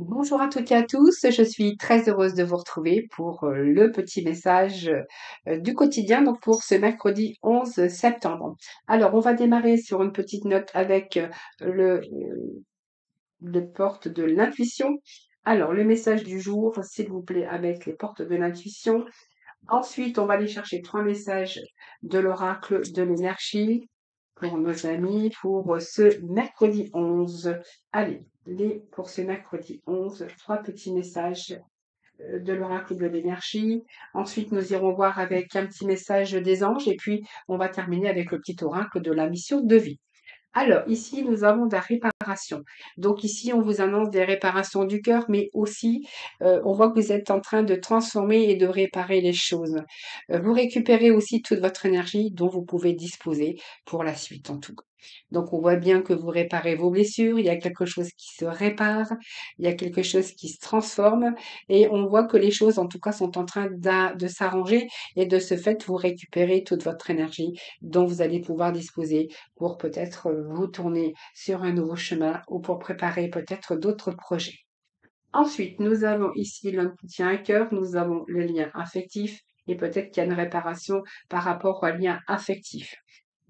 Bonjour à toutes et à tous, je suis très heureuse de vous retrouver pour le petit message du quotidien, donc pour ce mercredi 11 septembre. Alors, on va démarrer sur une petite note avec les portes de l'intuition. Alors, le message du jour, s'il vous plaît, avec les portes de l'intuition. Ensuite, on va aller chercher trois messages de l'oracle de l'énergie pour nos amis pour ce mercredi 11. Allez, pour ce mercredi 11, trois petits messages de l'oracle de l'énergie. Ensuite, nous irons voir avec un petit message des anges et puis on va terminer avec le petit oracle de la mission de vie. Alors, ici, nous avons de la réparation. Donc, ici, on vous annonce des réparations du cœur, mais aussi, on voit que vous êtes en train de transformer et de réparer les choses. Vous récupérez aussi toute votre énergie dont vous pouvez disposer pour la suite, en tout cas. Donc, on voit bien que vous réparez vos blessures, il y a quelque chose qui se répare, il y a quelque chose qui se transforme, et on voit que les choses, en tout cas, sont en train de s'arranger, et de ce fait, vous récupérez toute votre énergie dont vous allez pouvoir disposer pour peut-être vous tourner sur un nouveau chemin ou pour préparer peut-être d'autres projets. Ensuite, nous avons ici l'homme qui tient à cœur, nous avons le lien affectif et peut-être qu'il y a une réparation par rapport au lien affectif.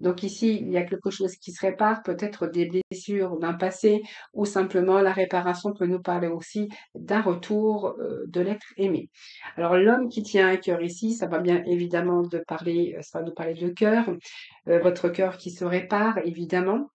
Donc ici, il y a quelque chose qui se répare, peut-être des blessures d'un passé ou simplement la réparation peut nous parler aussi d'un retour de l'être aimé. Alors l'homme qui tient à cœur ici, ça va bien évidemment de parler, ça va nous parler de cœur, votre cœur qui se répare évidemment.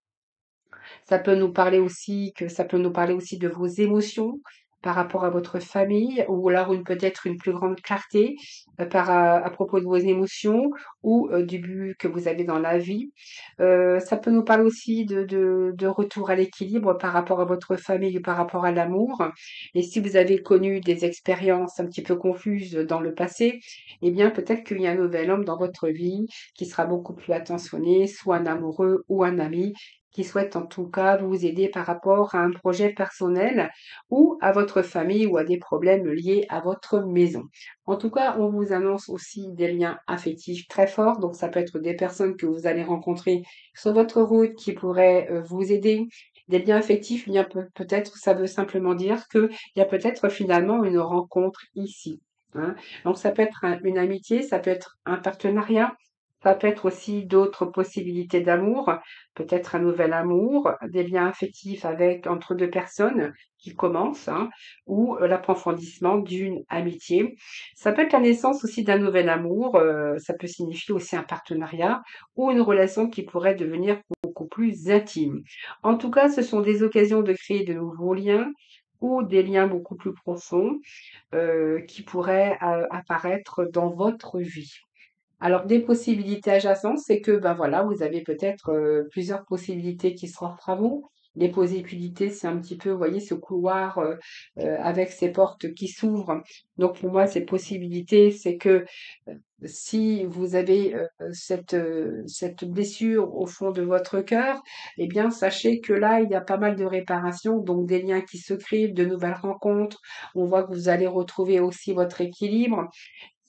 Ça peut nous parler aussi de vos émotions par rapport à votre famille ou alors peut-être une plus grande clarté à propos de vos émotions ou du but que vous avez dans la vie. Ça peut nous parler aussi de retour à l'équilibre par rapport à votre famille ou par rapport à l'amour. Et si vous avez connu des expériences un petit peu confuses dans le passé, eh bien peut-être qu'il y a un nouvel homme dans votre vie qui sera beaucoup plus attentionné, soit un amoureux ou un ami qui souhaite en tout cas vous aider par rapport à un projet personnel ou à votre famille ou à des problèmes liés à votre maison. En tout cas, on vous annonce aussi des liens affectifs très forts, donc ça peut être des personnes que vous allez rencontrer sur votre route qui pourraient vous aider. Des liens affectifs, bien peut-être, ça veut simplement dire qu'il y a peut-être finalement une rencontre ici. Hein. Donc ça peut être une amitié, ça peut être un partenariat, ça peut être aussi d'autres possibilités d'amour, peut-être un nouvel amour, des liens affectifs entre deux personnes qui commencent, hein, ou l'approfondissement d'une amitié. Ça peut être la naissance aussi d'un nouvel amour, ça peut signifier aussi un partenariat ou une relation qui pourrait devenir beaucoup plus intime. En tout cas, ce sont des occasions de créer de nouveaux liens ou des liens beaucoup plus profonds qui pourraient apparaître dans votre vie. Alors, des possibilités adjacentes, c'est que, ben voilà, vous avez peut-être plusieurs possibilités qui s'offrent à vous. Les possibilités, c'est un petit peu, vous voyez, ce couloir avec ces portes qui s'ouvrent. Donc, pour moi, ces possibilités, c'est que si vous avez cette blessure au fond de votre cœur, eh bien, sachez que là, il y a pas mal de réparations, donc des liens qui se créent, de nouvelles rencontres. On voit que vous allez retrouver aussi votre équilibre.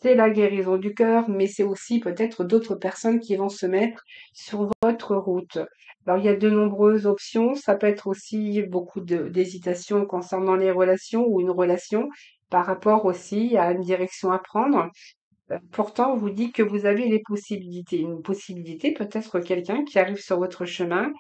C'est la guérison du cœur, mais c'est aussi peut-être d'autres personnes qui vont se mettre sur votre route. Alors, il y a de nombreuses options. Ça peut être aussi beaucoup d'hésitation concernant les relations ou une relation par rapport aussi à une direction à prendre. Pourtant, on vous dit que vous avez les possibilités. Une possibilité, peut-être quelqu'un qui arrive sur votre chemin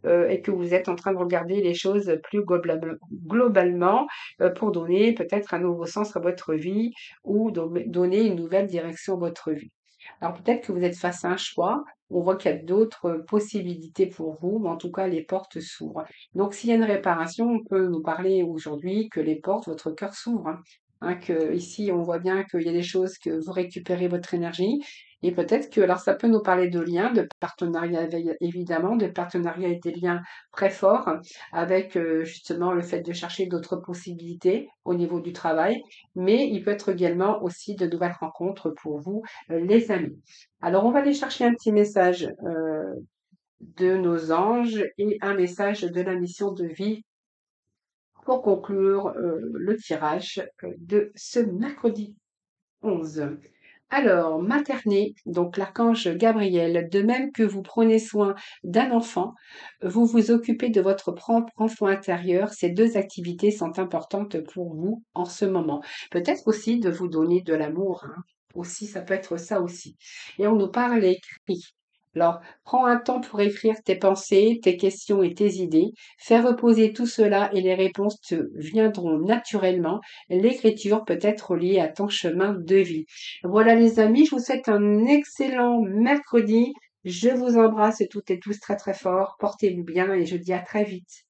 et que vous êtes en train de regarder les choses plus globalement pour donner peut-être un nouveau sens à votre vie ou donner une nouvelle direction à votre vie. Alors peut-être que vous êtes face à un choix, on voit qu'il y a d'autres possibilités pour vous, mais en tout cas les portes s'ouvrent. Donc s'il y a une réparation, on peut nous parler aujourd'hui que les portes, votre cœur s'ouvre. Hein. Hein, que ici on voit bien qu'il y a des choses que vous récupérez votre énergie et peut-être que, alors ça peut nous parler de liens, de partenariat évidemment, de partenariat et des liens très forts avec justement le fait de chercher d'autres possibilités au niveau du travail, mais il peut être également aussi de nouvelles rencontres pour vous, les amis. Alors on va aller chercher un petit message de nos anges et un message de la mission de vie pour conclure le tirage de ce mercredi 11. Alors, materner, donc l'archange Gabriel, de même que vous prenez soin d'un enfant, vous vous occupez de votre propre enfant intérieur. Ces deux activités sont importantes pour vous en ce moment. Peut-être aussi de vous donner de l'amour, hein. Aussi, ça peut être ça aussi. Et on nous parle écrit. Alors, prends un temps pour écrire tes pensées, tes questions et tes idées. Fais reposer tout cela et les réponses te viendront naturellement. L'écriture peut être liée à ton chemin de vie. Voilà les amis, je vous souhaite un excellent mercredi. Je vous embrasse toutes et tous très très fort. Portez-vous bien et je dis à très vite.